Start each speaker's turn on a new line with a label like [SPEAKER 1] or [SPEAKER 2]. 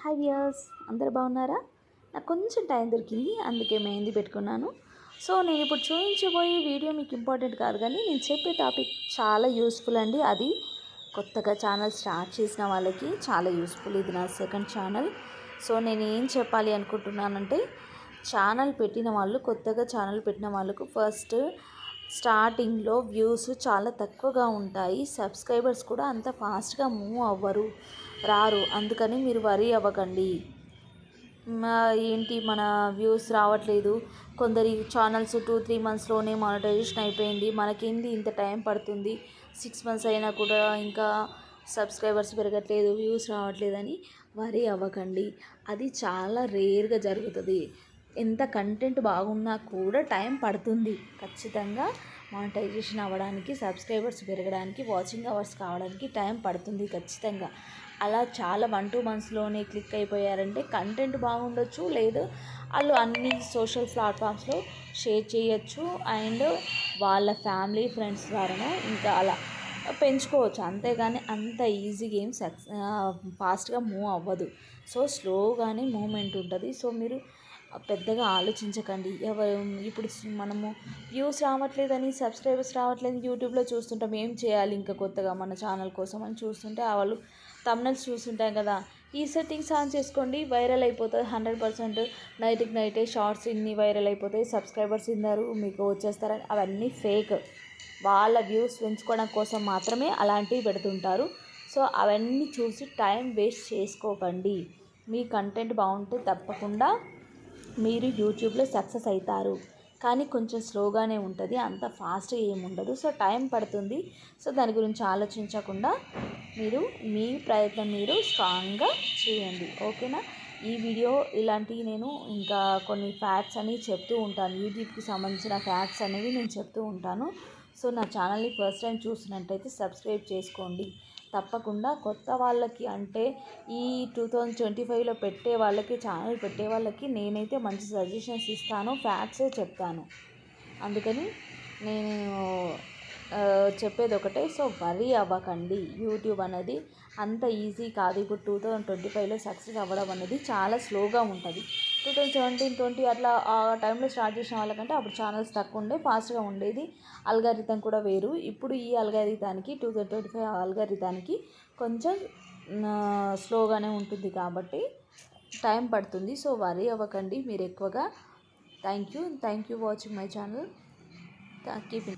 [SPEAKER 1] Hi viewers, అందరు బాగున్నారా? నాకు కొంచెం టైం దొరికింది, అందుకే మెహందీ పెట్టుకున్నాను. సో నేను ఇప్పుడు చూపించబోయే వీడియో మీకు ఇంపార్టెంట్ కాదు, కానీ నేను చెప్పే టాపిక్ చాలా యూస్ఫుల్ అండి. అది కొత్తగా ఛానల్ స్టార్ట్ చేసిన వాళ్ళకి చాలా యూస్ఫుల్. ఇది నా సెకండ్ ఛానల్. సో నేను ఏం చెప్పాలి అనుకుంటున్నానంటే, కొత్తగా ఛానల్ పెట్టిన వాళ్ళకు ఫస్ట్ స్టార్టింగ్లో వ్యూస్ చాలా తక్కువగా ఉంటాయి. సబ్స్క్రైబర్స్ కూడా అంత ఫాస్ట్గా మూవ్ రారు. అందుకని మీరు వరీ అవ్వకండి. ఏంటి మన వ్యూస్ రావట్లేదు, కొందరి ఛానల్స్ 2-3 మంత్స్లోనే మానిటైజేషన్ అయిపోయింది, మనకేంది ఇంత టైం పడుతుంది, 6 మంత్స్ అయినా కూడా ఇంకా సబ్స్క్రైబర్స్ పెరగట్లేదు, వ్యూస్ రావట్లేదని వరీ అవ్వకండి. అది చాలా రేర్గా జరుగుతుంది. ఎంత కంటెంట్ బాగున్నా కూడా టైం పడుతుంది. ఖచ్చితంగా మానిటైజేషన్ అవ్వడానికి, సబ్స్క్రైబర్స్ పెరగడానికి, వాచింగ్ అవర్స్ కావడానికి టైం పడుతుంది ఖచ్చితంగా. అలా చాలా 1-2 మంత్స్లోనే క్లిక్ అయిపోయారంటే కంటెంట్ బాగుండొచ్చు, లేదు వాళ్ళు అన్ని సోషల్ ప్లాట్ఫామ్స్లో షేర్ చేయొచ్చు, అండ్ వాళ్ళ ఫ్యామిలీ ఫ్రెండ్స్ ద్వారా ఇంకా అలా పెంచుకోవచ్చు. అంతేగాని అంత ఈజీగా ఏం ఫాస్ట్గా మూవ్ అవ్వదు. సో స్లోగానే మూమెంట్ ఉంటుంది. సో మీరు పెద్దగా ఆలోచించకండి. ఇప్పుడు మనము వ్యూస్ రావట్లేదని, సబ్స్క్రైబర్స్ రావట్లేదు యూట్యూబ్లో చూస్తుంటాం, ఏం చేయాలి ఇంకా కొత్తగా మన ఛానల్ కోసం అని చూస్తుంటే వాళ్ళు థంబ్నెయిల్స్ చూస్తుంటాం కదా, ఈ సెట్టింగ్స్ ఆన్ చేసుకోండి, వైరల్ అయిపోతుంది 100%. నైట్కి నైటే షార్ట్స్ ఇన్ని వైరల్ అయిపోతాయి, సబ్స్క్రైబర్స్ ఇన్నారు మీకు వచ్చేస్తారని అవన్నీ ఫేక్. వాళ్ళ వ్యూస్ పెంచుకోవడం కోసం మాత్రమే అలాంటివి పెడుతుంటారు. సో అవన్నీ చూసి టైం వేస్ట్ చేసుకోకండి. మీ కంటెంట్ బాగుంటే తప్పకుండా మీరు యూట్యూబ్లో సక్సెస్ అవుతారు. కానీ కొంచెం స్లోగానే ఉంటుంది, అంత ఫాస్ట్గా ఏముండదు. సో టైం పడుతుంది. సో దాని గురించి ఆలోచించకుండా మీరు మీ ప్రయత్నం మీరు స్ట్రాంగ్గా చేయండి, ఓకేనా? ఈ వీడియో ఇలాంటివి నేను ఇంకా కొన్ని ఫ్యాక్ట్స్ అని చెప్తూ ఉంటాను, యూట్యూబ్కి సంబంధించిన ఫ్యాక్ట్స్ అనేవి నేను చెప్తూ ఉంటాను. సో నా ఛానల్ని ఫస్ట్ టైం చూసినట్టయితే సబ్స్క్రైబ్ చేసుకోండి తప్పకుండా. కొత్త వాళ్ళకి అంటే ఈ 2025లో ఛానల్ పెట్టే వాళ్ళకి నేనైతే మంచి సజెషన్స్ ఇస్తాను, ఫ్యాక్ట్సే చెప్తాను. అందుకని నేను చెప్పేది ఒకటే, సో వరీ అవ్వకండి. యూట్యూబ్ అనేది అంత ఈజీ కాదు. ఇప్పుడు 2025లో సక్సెస్ అవ్వడం అనేది చాలా స్లోగా ఉంటుంది. 2017-20 అట్లా ఆ టైంలో స్టార్ట్ చేసిన వాళ్ళకంటే అప్పుడు ఛానల్స్ తక్కువ ఉండే, ఫాస్ట్గా ఉండేది. అల్గారిథం కూడా వేరు. ఇప్పుడు ఈ అల్గారిథానికి 2025 అల్గారిథానికి కొంచెం స్లోగానే ఉంటుంది కాబట్టి టైం పడుతుంది. సో వరీ అవ్వకండి మీరు ఎక్కువగా. Thank you watching my channel. Keep